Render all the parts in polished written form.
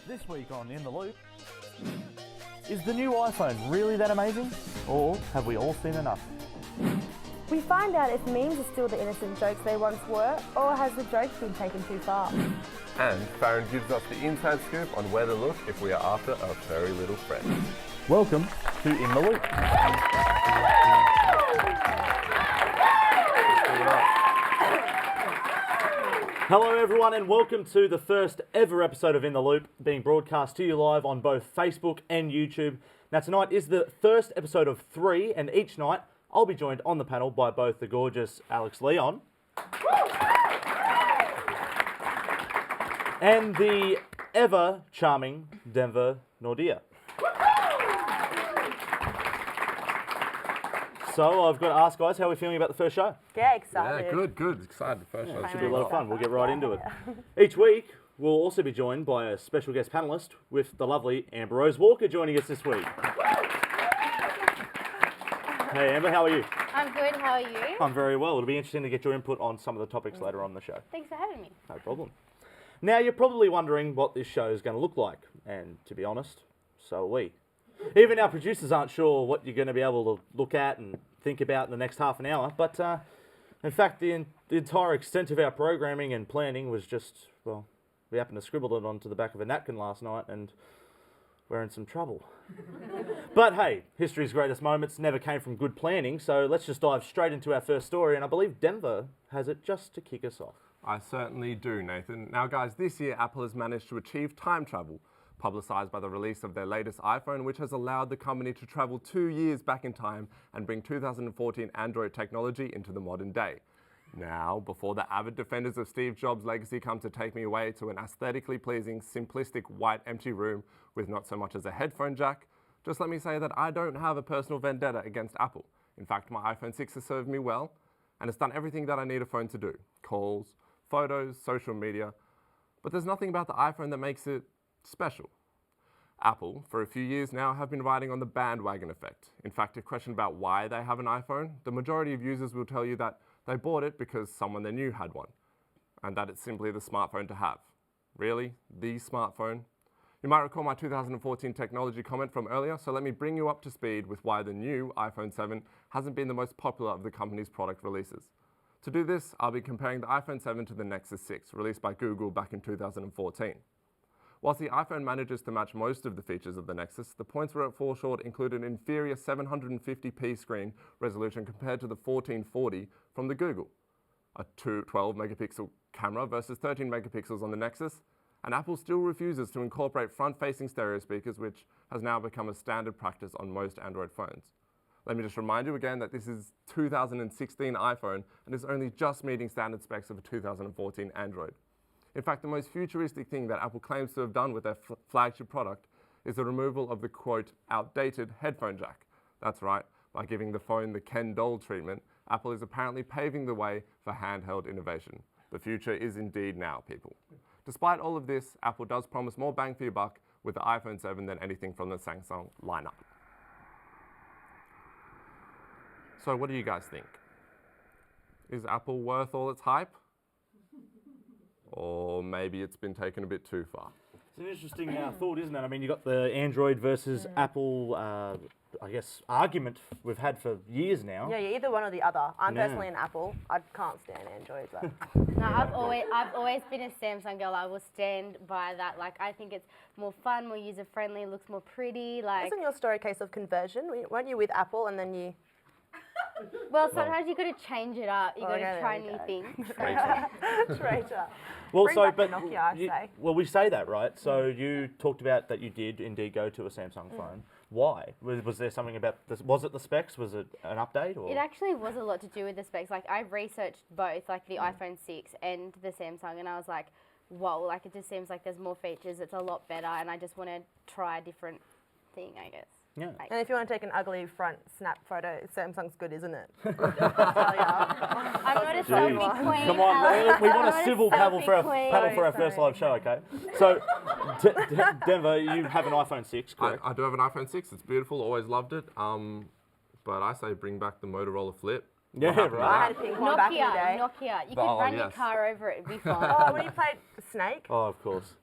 This week on In the Loop, is the new iPhone really that amazing? Or have we all seen enough? We find out if memes are still the innocent jokes they once were, or has the joke been taken too far? And Farron gives us the inside scoop on where to look if we are after our furry little friend. Welcome to In the Loop. Hello everyone and welcome to the first ever episode of In the Loop, being broadcast to you live on both Facebook and YouTube. Now tonight is the first episode of 3, and each night I'll be joined on the panel by both the gorgeous Alex Leon and the ever charming Denver Nordia. So I've got to ask, guys, how are we feeling about the first show? Yeah, excited. Yeah, good. Excited. First show. It should be a lot of fun. We'll get right into it. Each week, we'll also be joined by a special guest panellist with the lovely Amber Rose Walker joining us this week. Hey, Amber, how are you? I'm good, how are you? I'm very well. It'll be interesting to get your input on some of the topics later on in the show. Thanks for having me. No problem. Now, you're probably wondering what this show is going to look like, and to be honest, so are we. Even our producers aren't sure what you're going to be able to look at and think about in the next half an hour, but in fact, the entire extent of our programming and planning was just, well, we happened to scribble it onto the back of a napkin last night, and we're in some trouble. But hey, history's greatest moments never came from good planning, so let's just dive straight into our first story, and I believe Denver has it just to kick us off. I certainly do, Nathan. Now, guys, this year Apple has managed to achieve time travel, publicised by the release of their latest iPhone, which has allowed the company to travel 2 years back in time and bring 2014 Android technology into the modern day. Now, before the avid defenders of Steve Jobs' legacy come to take me away to an aesthetically pleasing, simplistic, white, empty room with not so much as a headphone jack, just let me say that I don't have a personal vendetta against Apple. In fact, my iPhone 6 has served me well, and it's done everything that I need a phone to do. Calls, photos, social media. But there's nothing about the iPhone that makes it special. Apple, for a few years now, have been riding on the bandwagon effect. In fact, if questioned about why they have an iPhone, the majority of users will tell you that they bought it because someone they knew had one, and that it's simply the smartphone to have. Really? The smartphone? You might recall my 2014 technology comment from earlier, so let me bring you up to speed with why the new iPhone 7 hasn't been the most popular of the company's product releases. To do this, I'll be comparing the iPhone 7 to the Nexus 6, released by Google back in 2014. Whilst the iPhone manages to match most of the features of the Nexus, the points where it falls short include an inferior 750p screen resolution compared to the 1440 from the Google, a 12 megapixel camera versus 13 megapixels on the Nexus, and Apple still refuses to incorporate front-facing stereo speakers, which has now become a standard practice on most Android phones. Let me just remind you again that this is 2016 iPhone and is only just meeting standard specs of a 2014 Android. In fact, the most futuristic thing that Apple claims to have done with their flagship product is the removal of the, quote, outdated headphone jack. That's right, by giving the phone the Ken doll treatment, Apple is apparently paving the way for handheld innovation. The future is indeed now, people. Despite all of this, Apple does promise more bang for your buck with the iPhone 7 than anything from the Samsung lineup. So what do you guys think? Is Apple worth all its hype? Or maybe it's been taken a bit too far? It's an interesting thought, isn't it? I mean, you got the Android versus Apple, I guess, argument we've had for years now. Yeah, you're either one or the other. I'm personally an Apple. I can't stand Android. But No, I've always been a Samsung girl. I will stand by that. Like, I think it's more fun, more user-friendly, looks more pretty. Like, isn't your story a case of conversion? Weren't you with Apple and then you... well, sometimes you got to change it up. You got to try new things. Traitor. Well, Bring so, back the but Nokia, I say. well, we say that, right? So you talked about that you did indeed go to a Samsung phone. Why? Was there something about this? Was it the specs? Was it an update? Or? It actually was a lot to do with the specs. Like, I researched both, like the iPhone 6 and the Samsung, and I was like, whoa, like it just seems like there's more features. It's a lot better, and I just want to try a different thing, I guess. Yeah. Like, And if you want to take an ugly front snap photo, Samsung's good, isn't it? I'm not a selfie queen. Come on, we want a civil panel for our first live show, okay? So, Denver, you have an iPhone 6, correct? I do have an iPhone 6. It's beautiful. Always loved it. But I say bring back the Motorola Flip. Yeah, right. I had a pink one back in the day. Nokia. You could run your car over it. It'd be fine. Oh, when you played Snake. Oh, of course.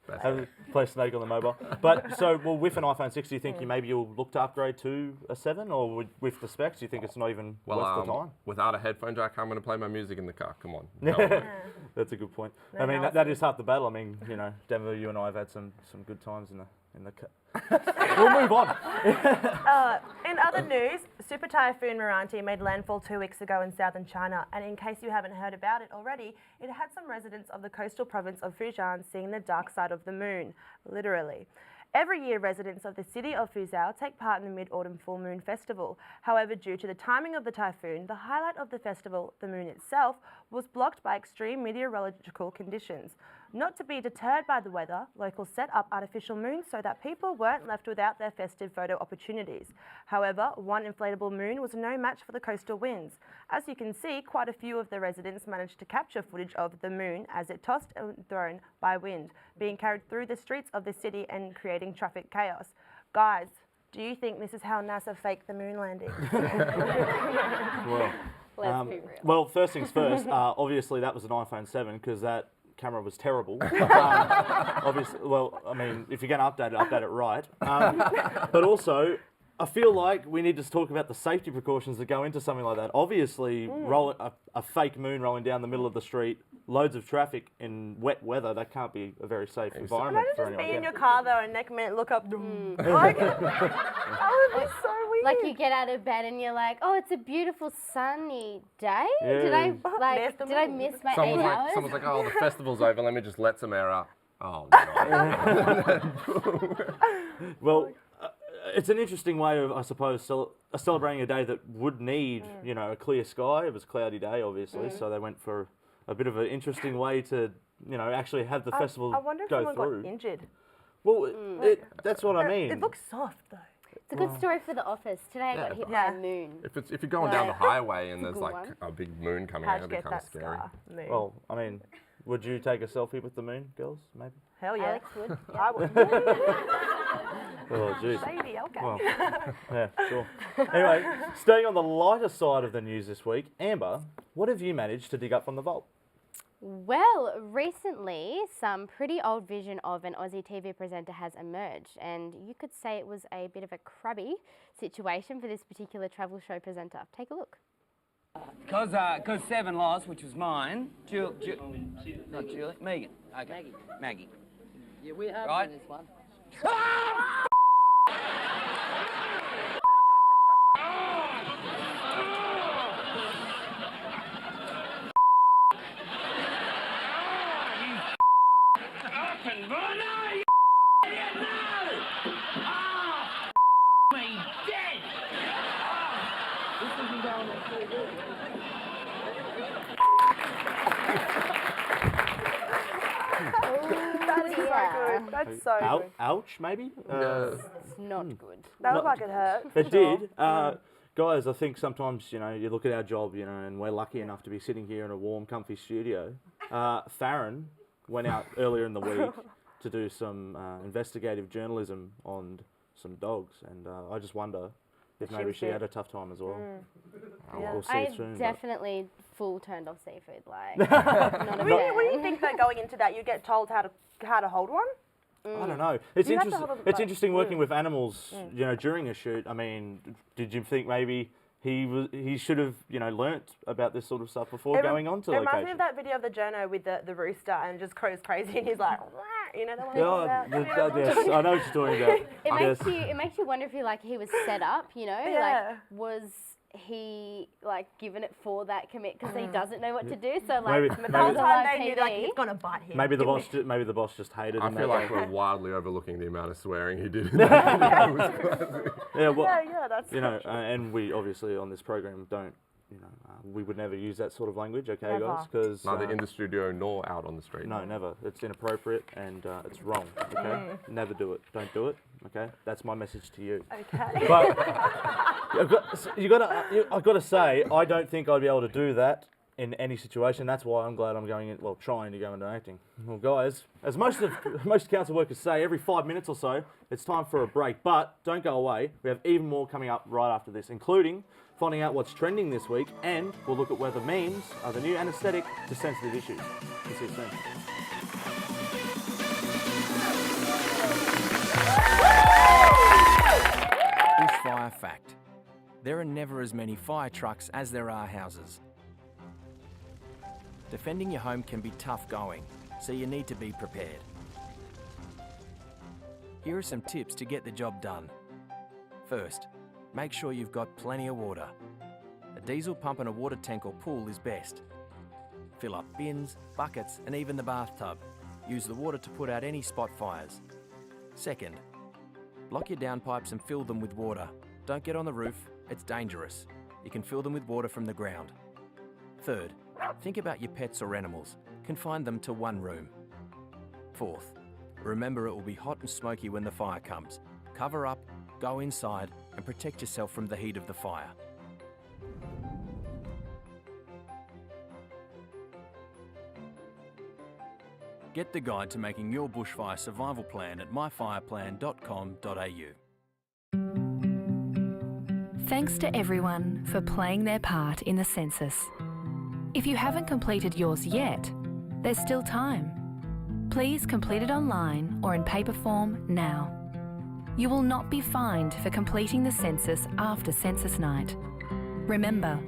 Play Snake on the mobile. But so, well, with an iPhone 6, do you think you'll look to upgrade to a 7, or with the specs, do you think it's not even worth the time? Without a headphone jack, I'm going to play my music in the car. Come on. That's a good point. No, I mean, that is half the battle. I mean, Denver, you and I have had some good times in the car. We'll move on. In other news, Super Typhoon Meranti made landfall 2 weeks ago in southern China, and in case you haven't heard about it already, it had some residents of the coastal province of Fujian seeing the dark side of the moon, literally. Every year, residents of the city of Fuzhou take part in the Mid-Autumn Full Moon Festival. However, due to the timing of the typhoon, the highlight of the festival, the moon itself, was blocked by extreme meteorological conditions. Not to be deterred by the weather, locals set up artificial moons so that people weren't left without their festive photo opportunities. However, one inflatable moon was no match for the coastal winds. As you can see, quite a few of the residents managed to capture footage of the moon as it tossed and thrown by wind, being carried through the streets of the city and creating traffic chaos. Guys, do you think this is how NASA faked the moon landing? Well, Let's be real. well, first things first, obviously that was an iPhone 7 because that camera was terrible. Obviously, well, I mean, if you're going to update it right. But also, I feel like we need to talk about the safety precautions that go into something like that. Obviously, a fake moon rolling down the middle of the street, loads of traffic in wet weather, that can't be a very safe environment for Imagine just anyone. being in your car though and next minute look up. Like, that would be so weird. Like you get out of bed and you're like, oh, it's a beautiful sunny day. Yeah. Did I Missed the did I moon. miss my 8 hours? Someone's like, oh, the festival's over. Let me just let some air out. Oh, no. Well, it's an interesting way of, I suppose, celebrating a day that would need, a clear sky. It was a cloudy day, obviously, so they went for a bit of an interesting way to, actually have the festival I wonder if go someone through. got injured. Well, that's what I mean. It looks soft though. It's a good story for the office. Today I got hit by a moon. If you're going down the highway and It's a there's good like one. a big moon coming How'd out, you it'd be get kind of that scary. scar? Moon. Well, I mean, would you take a selfie with the moon, girls, maybe? Hell yeah. Alex would. I would. Oh, jeez. Maybe, okay. Well, yeah, sure. Anyway, staying on the lighter side of the news this week, Amber, what have you managed to dig up from the vault? Well, recently, some pretty old vision of an Aussie TV presenter has emerged, and you could say it was a bit of a crabby situation for this particular travel show presenter. Take a look. Because 7 lost, which was mine. Not Julie. Megan. Okay. Maggie. Yeah, we have Right. this one. That's so good. Ouch, maybe? It's not good. That looked like it hurt. It did. Guys, I think sometimes, you look at our job, and we're lucky enough to be sitting here in a warm, comfy studio. Farron went out earlier in the week to do some investigative journalism on some dogs, and I just wonder if maybe she had a tough time as well. We'll see I soon. definitely full turned off seafood. Like, not a What do you think that going into that you get told how to hold one? I don't know. It's You have to interesting. hold them It's like- interesting working with animals. During a shoot. I mean, did you think maybe he should have learnt about this sort of stuff before going on to It reminds me location? of that video of the journo with the rooster and just goes crazy and he's like, "Wah," the one Yeah, about- yes, I know what you're talking about. It makes you wonder if he was set up. Yeah. Like was he like given it for that commit because he doesn't know what to do? So Maybe- like The whole maybe- time they knew like he's gonna bite him. Maybe the boss just hated I him. feel that like day. we're wildly overlooking the amount of swearing he did. Yeah, well, Yeah, that's and we obviously on this program don't. We would never use that sort of language, okay, Never. guys? Because Neither in the studio nor out on the street. no, never. It's inappropriate and it's wrong. Okay, never do it. Don't do it. Okay, that's my message to you. okay. But I've got to say, I don't think I'd be able to do that in any situation. That's why I'm glad I'm going in. Well, trying to go into acting. Well, guys, as most council workers say, every 5 minutes or so, it's time for a break. But don't go away. We have even more coming up right after this, including finding out what's trending this week, and we'll look at whether memes are the new anaesthetic to sensitive issues. We'll see you soon. there are never as many fire trucks as there are houses. Defending your home can be tough going, so you need to be prepared. Here are some tips to get the job done. First, make sure you've got plenty of water. A diesel pump and a water tank or pool is best. Fill up bins, buckets and even the bathtub. Use the water to put out any spot fires. Second, block your downpipes and fill them with water. Don't get on the roof, it's dangerous. You can fill them with water from the ground. Third, think about your pets or animals. Confine them to one room. Fourth, remember it will be hot and smoky when the fire comes. Cover up, go inside and protect yourself from the heat of the fire. Get the guide to making your bushfire survival plan at myfireplan.com.au. Thanks to everyone for playing their part in the census. If you haven't completed yours yet, there's still time. Please complete it online or in paper form now. You will not be fined for completing the census after census night. Remember,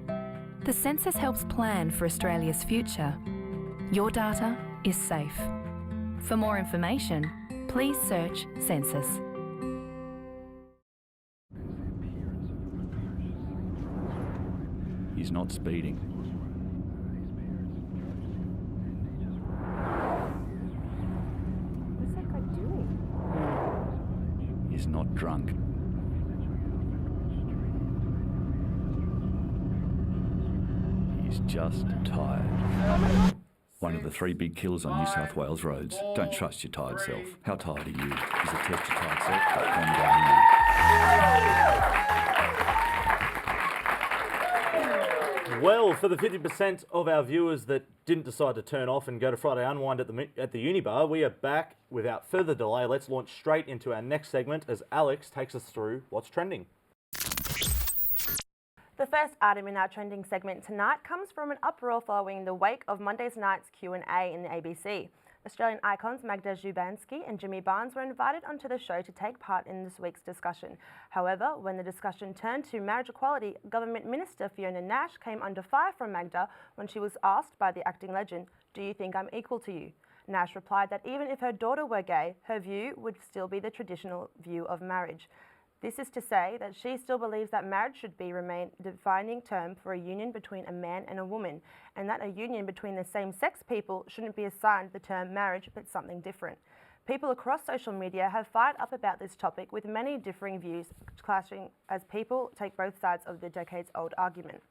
the census helps plan for Australia's future. Your data is safe. For more information, please search census. He's not speeding. What's that guy doing? He's not drunk. He's just tired. One of the 3 big killers on New South Wales roads. Don't trust your tired self. How tired are you? Is a test your tired self.com.au. Well, for the 50% of our viewers that didn't decide to turn off and go to Friday Unwind at the Unibar, we are back without further delay. Let's launch straight into our next segment as Alex takes us through what's trending. The first item in our trending segment tonight comes from an uproar following the wake of Monday's night's Q&A in the ABC. Australian icons Magda Szubanski and Jimmy Barnes were invited onto the show to take part in this week's discussion. However, when the discussion turned to marriage equality, Government Minister Fiona Nash came under fire from Magda when she was asked by the acting legend, "Do you think I'm equal to you?" Nash replied that even if her daughter were gay, her view would still be the traditional view of marriage. This is to say that she still believes that marriage should remain the defining term for a union between a man and a woman, and that a union between the same-sex people shouldn't be assigned the term marriage but something different. People across social media have fired up about this topic with many differing views clashing as people take both sides of the decades-old argument.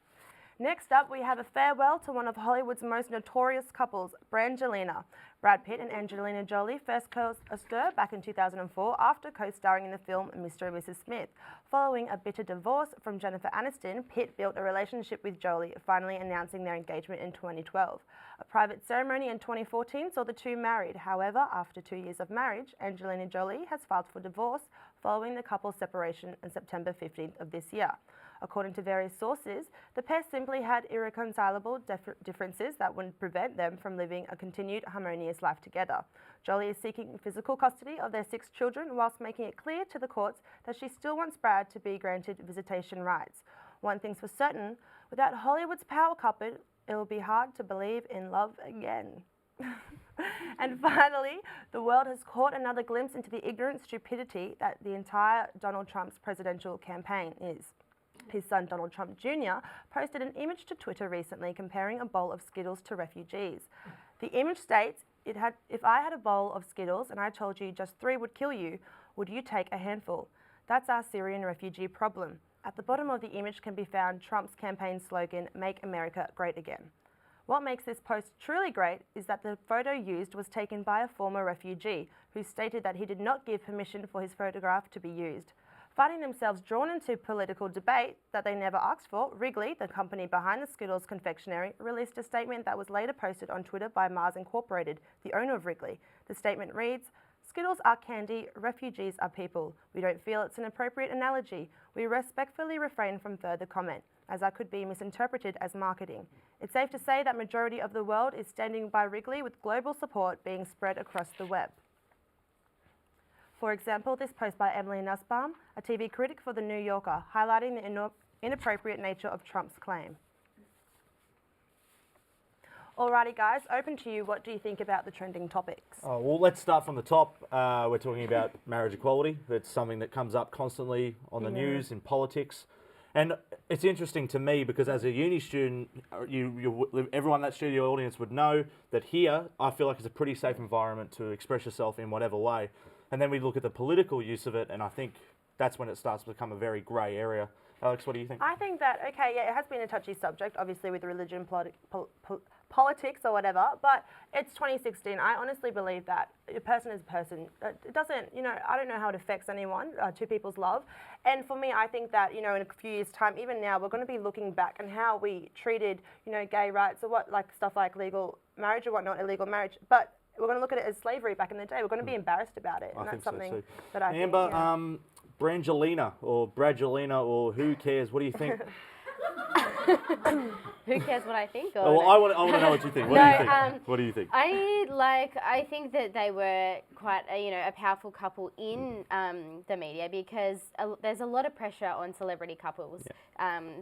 Next up, we have a farewell to one of Hollywood's most notorious couples, Brangelina. Brad Pitt and Angelina Jolie first caused a stir back in 2004 after co-starring in the film Mr. and Mrs. Smith. Following a bitter divorce from Jennifer Aniston, Pitt built a relationship with Jolie, finally announcing their engagement in 2012. A private ceremony in 2014 saw the two married. However, after 2 years of marriage, Angelina Jolie has filed for divorce following the couple's separation on September 15th of this year. According to various sources, the pair simply had irreconcilable differences that would prevent them from living a continued harmonious life together. Jolie is seeking physical custody of their 6 children whilst making it clear to the courts that she still wants Brad to be granted visitation rights. One thing's for certain, without Hollywood's power couple, it will be hard to believe in love again. And finally, the world has caught another glimpse into the ignorant stupidity that the entire Donald Trump's presidential campaign is. His son, Donald Trump Jr., posted an image to Twitter recently comparing a bowl of Skittles to refugees. The image states, if I had a bowl of Skittles and I told you just 3 would kill you, would you take a handful? That's our Syrian refugee problem. At the bottom of the image can be found Trump's campaign slogan, "Make America Great Again." What makes this post truly great is that the photo used was taken by a former refugee who stated that he did not give permission for his photograph to be used. Finding themselves drawn into political debate that they never asked for, Wrigley, the company behind the Skittles confectionery, released a statement that was later posted on Twitter by Mars Incorporated, the owner of Wrigley. The statement reads, "Skittles are candy, refugees are people. We don't feel it's an appropriate analogy. We respectfully refrain from further comment, as that could be misinterpreted as marketing. It's safe to say that majority of the world is standing by Wrigley with global support being spread across the web." For example, this post by Emily Nussbaum, a TV critic for The New Yorker, highlighting the inappropriate nature of Trump's claim. Alrighty guys, open to you. What do you think about the trending topics? Oh, well, let's start from the top. We're talking about marriage equality. It's something that comes up constantly on the news, in politics. And it's interesting to me because as a uni student, everyone in that studio audience would know that here, I feel like it's a pretty safe environment to express yourself in whatever way. And then we look at the political use of it, and I think that's when it starts to become a very grey area. Alex, what do you think? I think that, okay, yeah, it has been a touchy subject, obviously with religion, politics or whatever, but it's 2016. I honestly believe that a person is a person. It doesn't, I don't know how it affects anyone, two people's love. And for me, I think that, in a few years' time, even now, we're going to be looking back on how we treated, gay rights or stuff like legal marriage or whatnot, illegal marriage. But we're going to look at it as slavery back in the day. We're going to be embarrassed about it. And that's something that I think. Amber, Brangelina or Bradgelina or who cares? What do you think? Who cares what I think? Or well, I want to know what you think. What do you think? What do you think? I think that they were quite a powerful couple in the media because there's a lot of pressure on celebrity couples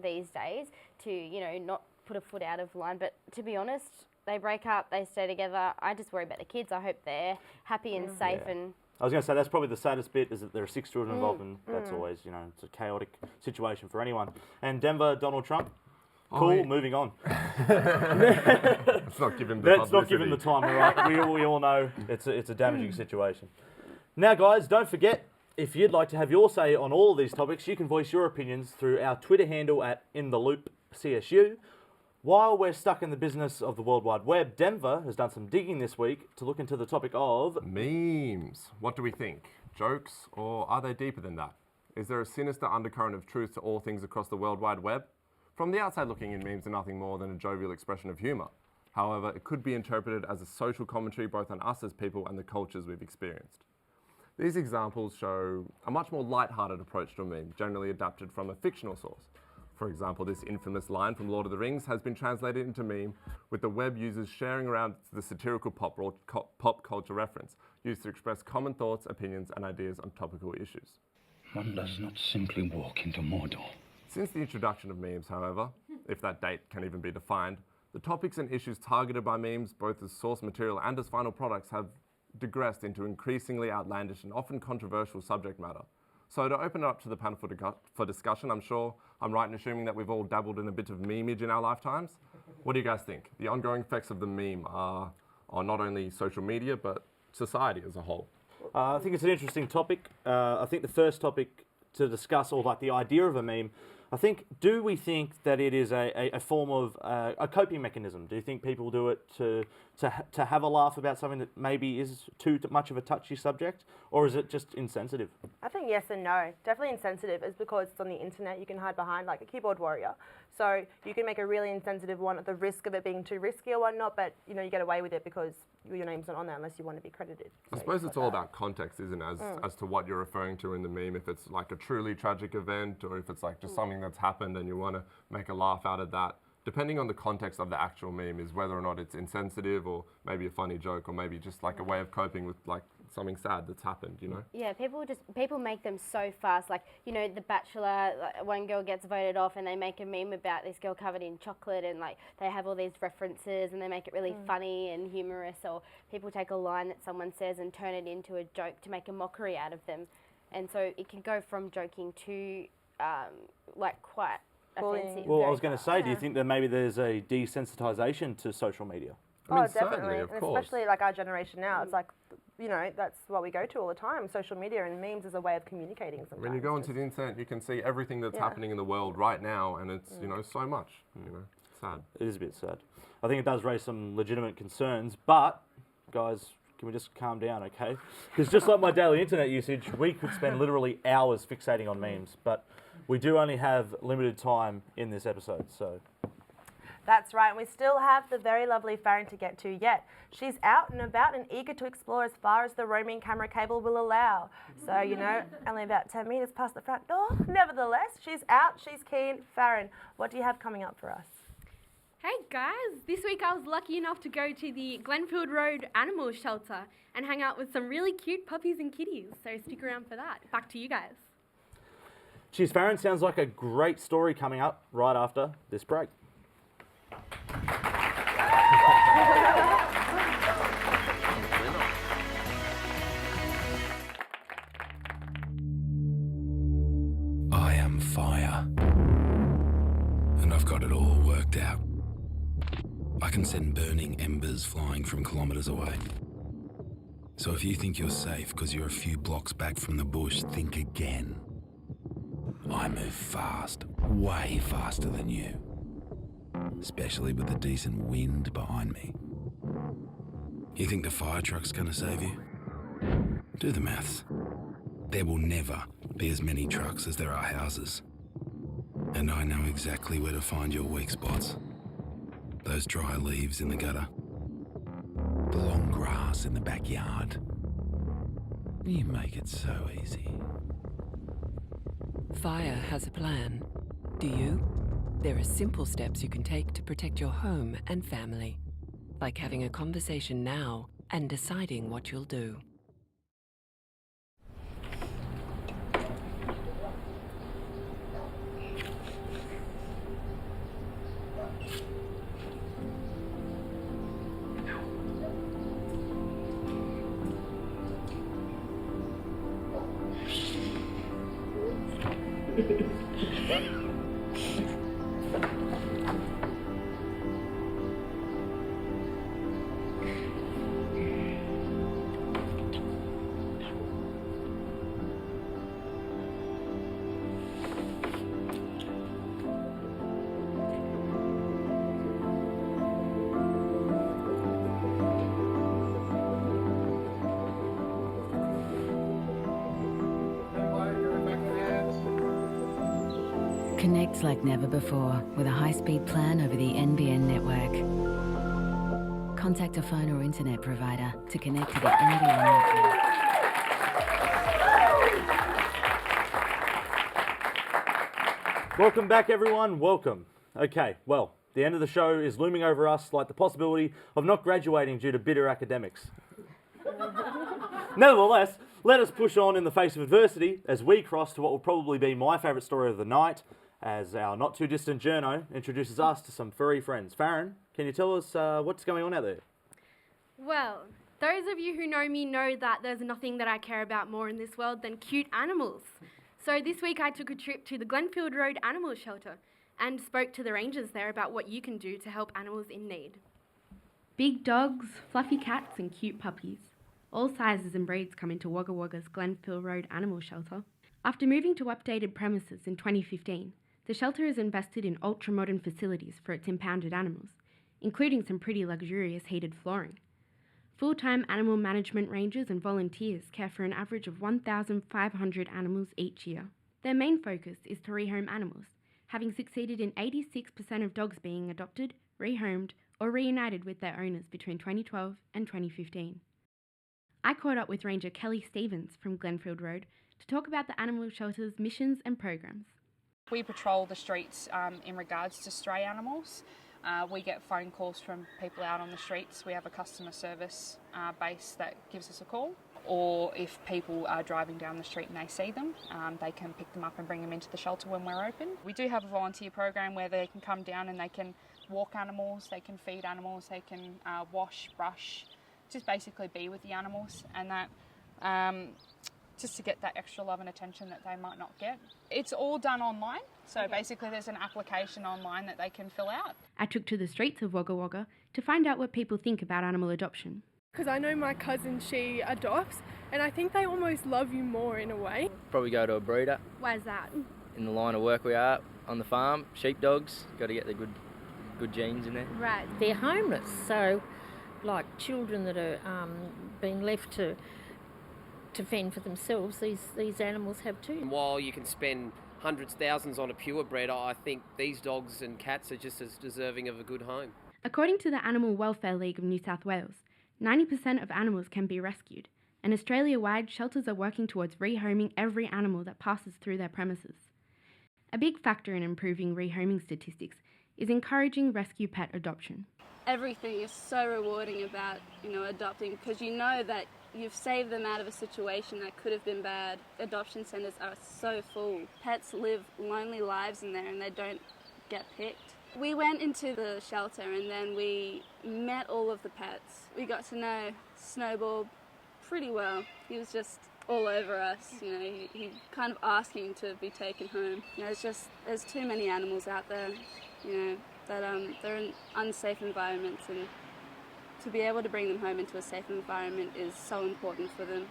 these days to not put a foot out of line. But to be honest, they break up, they stay together. I just worry about the kids. I hope they're happy and safe and. I was going to say that's probably the saddest bit is that there are 6 children involved, and that's always it's a chaotic situation for anyone. And Denver, Donald Trump, cool. Moving on. Let's not give him the Let's not give him the time. Right? We all know it's a damaging situation. Now, guys, don't forget if you'd like to have your say on all of these topics, you can voice your opinions through our Twitter handle at InTheLoopCSU. While we're stuck in the business of the World Wide Web, Denver has done some digging this week to look into the topic of memes. What do we think? Jokes, or are they deeper than that? Is there a sinister undercurrent of truth to all things across the World Wide Web? From the outside looking in, memes are nothing more than a jovial expression of humour. However, it could be interpreted as a social commentary both on us as people and the cultures we've experienced. These examples show a much more light-hearted approach to a meme, generally adapted from a fictional source. For example, this infamous line from Lord of the Rings has been translated into meme, with the web users sharing around the satirical pop culture reference, used to express common thoughts, opinions, and ideas on topical issues. One does not simply walk into Mordor. Since the introduction of memes, however, if that date can even be defined, the topics and issues targeted by memes, both as source material and as final products, have digressed into increasingly outlandish and often controversial subject matter. So to open it up to the panel for discussion, I'm sure I'm right in assuming that we've all dabbled in a bit of memeage in our lifetimes. What do you guys think? The ongoing effects of the meme are on not only social media, but society as a whole. I think it's an interesting topic. I think the first topic to discuss, or like the idea of a meme, do we think that it is a form of a coping mechanism? Do you think people do it to have a laugh about something that maybe is too much of a touchy subject, or is it just insensitive? I think yes and no. Definitely insensitive is because it's on the internet. You can hide behind like a keyboard warrior. So you can make a really insensitive one at the risk of it being too risky or whatnot, but you get away with it because your name's not on there unless you want to be credited. I suppose it's all about context, isn't it? As to what you're referring to in the meme, if it's like a truly tragic event or if it's like just something that's happened and you want to make a laugh out of that. Depending on the context of the actual meme is whether or not it's insensitive or maybe a funny joke or maybe just like a way of coping with like something sad that's happened, Yeah, people make them so fast. Like, The Bachelor, one girl gets voted off and they make a meme about this girl covered in chocolate and like they have all these references and they make it really funny and humorous, or people take a line that someone says and turn it into a joke to make a mockery out of them. And so it can go from joking to quite offensive. Well, I was going to say, do you think that maybe there's a desensitization to social media? Definitely. Of and course. especially like our generation now, it's like, that's what we go to all the time. Social media and memes is a way of communicating sometimes. When you go onto the internet, you can see everything that's happening in the world right now, and it's, so much, sad. It is a bit sad. I think it does raise some legitimate concerns, but, guys, can we just calm down, okay? Because just like my daily internet usage, we could spend literally hours fixating on memes, but we do only have limited time in this episode, so... That's right, and we still have the very lovely Farron to get to yet. She's out and about and eager to explore as far as the roaming camera cable will allow. So, only about 10 metres past the front door. Nevertheless, she's out, she's keen. Farron, what do you have coming up for us? Hey guys, this week I was lucky enough to go to the Glenfield Road Animal Shelter and hang out with some really cute puppies and kitties, so stick around for that. Back to you guys. Cheers, Farron. Sounds like a great story coming up right after this break. I am fire. And I've got it all worked out. I can send burning embers flying from kilometres away. So if you think you're safe because you're a few blocks back from the bush, think again. I move fast, way faster than you. Especially with a decent wind behind me. You think the fire truck's gonna save you? Do the maths. There will never be as many trucks as there are houses. And I know exactly where to find your weak spots. Those dry leaves in the gutter. The long grass in the backyard. You make it so easy. Fire has a plan. Do you? There are simple steps you can take to protect your home and family, like having a conversation now and deciding what you'll do. Connect like never before with a high-speed plan over the NBN network. Contact a phone or internet provider to connect to the NBN network. Welcome back, everyone. Welcome. Okay, well, the end of the show is looming over us like the possibility of not graduating due to bitter academics. Nevertheless, let us push on in the face of adversity as we cross to what will probably be my favourite story of the night, as our not-too-distant journo introduces us to some furry friends. Farron, can you tell us what's going on out there? Well, those of you who know me know that there's nothing that I care about more in this world than cute animals. So this week I took a trip to the Glenfield Road Animal Shelter and spoke to the rangers there about what you can do to help animals in need. Big dogs, fluffy cats and cute puppies. All sizes and breeds come into Wagga Wagga's Glenfield Road Animal Shelter. After moving to updated premises in 2015, the shelter has invested in ultra-modern facilities for its impounded animals, including some pretty luxurious heated flooring. Full-time animal management rangers and volunteers care for an average of 1,500 animals each year. Their main focus is to rehome animals, having succeeded in 86% of dogs being adopted, rehomed, or reunited with their owners between 2012 and 2015. I caught up with Ranger Kelly Stevens from Glenfield Road to talk about the animal shelter's missions and programs. We patrol the streets in regards to stray animals. We get phone calls from people out on the streets. We have a customer service base that gives us a call. Or if people are driving down the street and they see them, they can pick them up and bring them into the shelter when we're open. We do have a volunteer program where they can come down and they can walk animals, they can feed animals, they can wash, brush, just basically be with the animals, and that just to get that extra love and attention that they might not get. It's all done online, so basically there's an application online that they can fill out. I took to the streets of Wagga Wagga to find out what people think about animal adoption. Because I know my cousin, she adopts, and I think they almost love you more in a way. Probably go to a breeder. Why is that? In the line of work we are on the farm, sheepdogs, got to get the good genes in there. Right, they're homeless, so like children that are being left to fend for themselves, these animals have too. And while you can spend hundreds, thousands on a purebred, I think these dogs and cats are just as deserving of a good home. According to the Animal Welfare League of New South Wales, 90% of animals can be rescued, and Australia-wide shelters are working towards rehoming every animal that passes through their premises. A big factor in improving rehoming statistics is encouraging rescue pet adoption. Everything is so rewarding about, adopting, because you know that you've saved them out of a situation that could have been bad. Adoption centres are so full. Pets live lonely lives in there and they don't get picked. We went into the shelter and then we met all of the pets. We got to know Snowball pretty well. He was just all over us, you know, he kind of asking to be taken home. You know, there's too many animals out there, you know, that they're in unsafe environments, and to be able to bring them home into a safe environment is so important for them.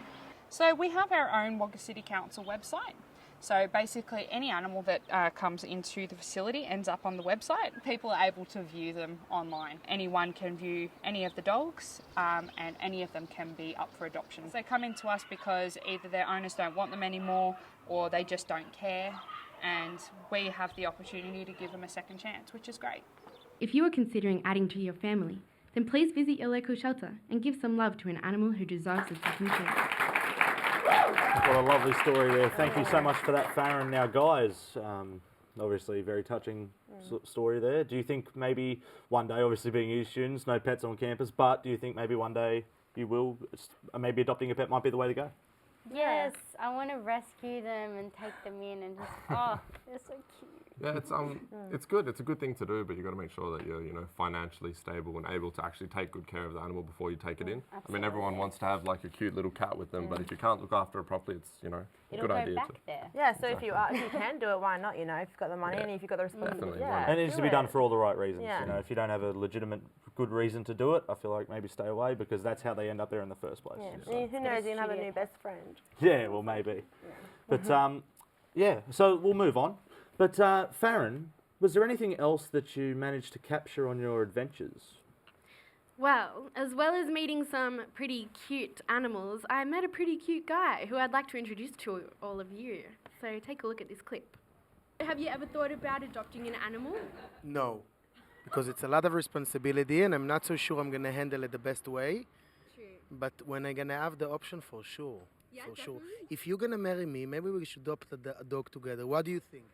So we have our own Wagga City Council website. So basically any animal that comes into the facility ends up on the website. People are able to view them online. Anyone can view any of the dogs and any of them can be up for adoption. They come into us because either their owners don't want them anymore or they just don't care, and we have the opportunity to give them a second chance, which is great. If you are considering adding to your family, then please visit your local shelter and give some love to an animal who deserves a second chance. What a lovely story there. Thank you so much for that, Farron. Now, guys, obviously very touching story there. Do you think maybe one day, obviously being uni students, no pets on campus, but do you think maybe one day you will, maybe adopting a pet might be the way to go? Yes, I want to rescue them and take them in and just, oh, they're so cute. Yeah, it's good. It's a good thing to do, but you've got to make sure that you're, you know, financially stable and able to actually take good care of the animal before you take it in. Absolutely. I mean, everyone wants to have like a cute little cat with them, but if you can't look after it properly, it's, you know, a good idea to. Yeah, so if you can do it, why not? You know, if you've got the money and if you've got the responsibility, And it needs to be done for all the right reasons. Yeah. You know, if you don't have a legitimate good reason to do it, I feel like maybe stay away, because that's how they end up there in the first place. Yeah. So. Who knows? You can have a new best friend. Yeah, well, maybe. But yeah, so we'll move on. But Farron, was there anything else that you managed to capture on your adventures? Well as meeting some pretty cute animals, I met a pretty cute guy who I'd like to introduce to all of you. So take a look at this clip. Have you ever thought about adopting an animal? No, because it's a lot of responsibility and I'm not so sure I'm going to handle it the best way. True. But when I'm going to have the option, for sure. Yeah, for definitely. sure. If you're going to marry me, maybe we should adopt a dog together. What do you think?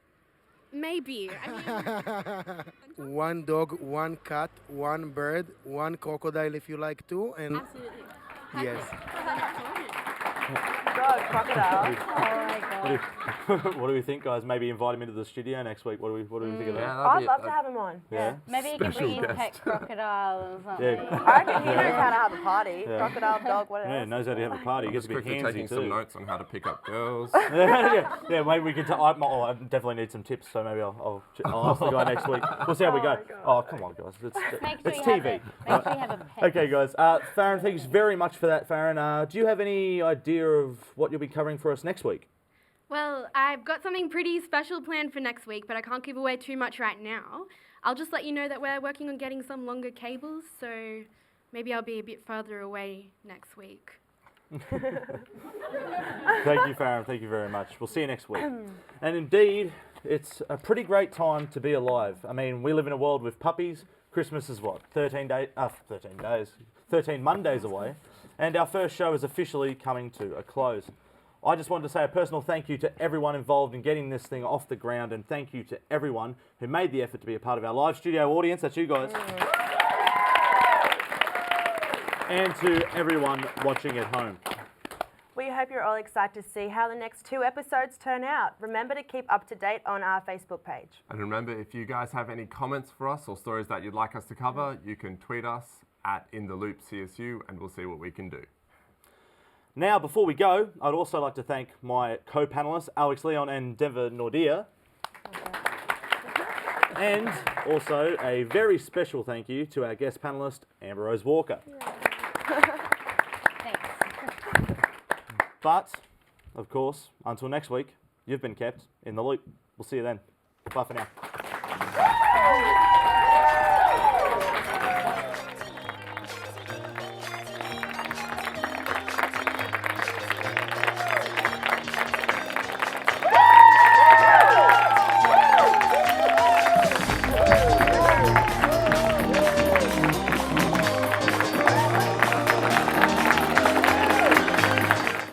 Maybe. I mean, One dog, one cat, one bird, one crocodile if you like to. And absolutely. yes. God, crocodile. Oh my God. What do we think, guys? Maybe invite him into the studio next week. What do we think of that? I'd love to have him on. Yeah. Maybe you can bring his pet crocodile or something. Yeah. I reckon he knows how to have a party. Yeah. Crocodile, dog, whatever. Yeah, knows how to have a party. He gets a bit Quickly handsy taking too. some notes on how to pick up girls. yeah, maybe we can. I definitely need some tips, so maybe I'll ask the guy next week. We'll see how we go. Oh, come on, guys. It's TV. Make sure you have a pet. Okay, guys. Farron, thanks very much for that, Farron. Do you have any idea of what you'll be covering for us next week? Well, I've got something pretty special planned for next week, but I can't give away too much right now. I'll just let you know that we're working on getting some longer cables, so maybe I'll be a bit further away next week. Thank you, Farron. Thank you very much. We'll see you next week. And indeed, it's a pretty great time to be alive. I mean, we live in a world with puppies. Christmas is what? 13 Mondays away. And our first show is officially coming to a close. I just wanted to say a personal thank you to everyone involved in getting this thing off the ground, and thank you to everyone who made the effort to be a part of our live studio audience. That's you guys. And to everyone watching at home. We hope you're all excited to see how the next 2 episodes turn out. Remember to keep up to date on our Facebook page. And remember, if you guys have any comments for us or stories that you'd like us to cover, you can tweet us at InTheLoopCSU and we'll see what we can do. Now, before we go, I'd also like to thank my co-panelists, Alex Leon and Denver Nordia. And also a very special thank you to our guest panelist, Amber Rose Walker. But, of course, until next week, you've been kept in the loop. We'll see you then. Bye for now.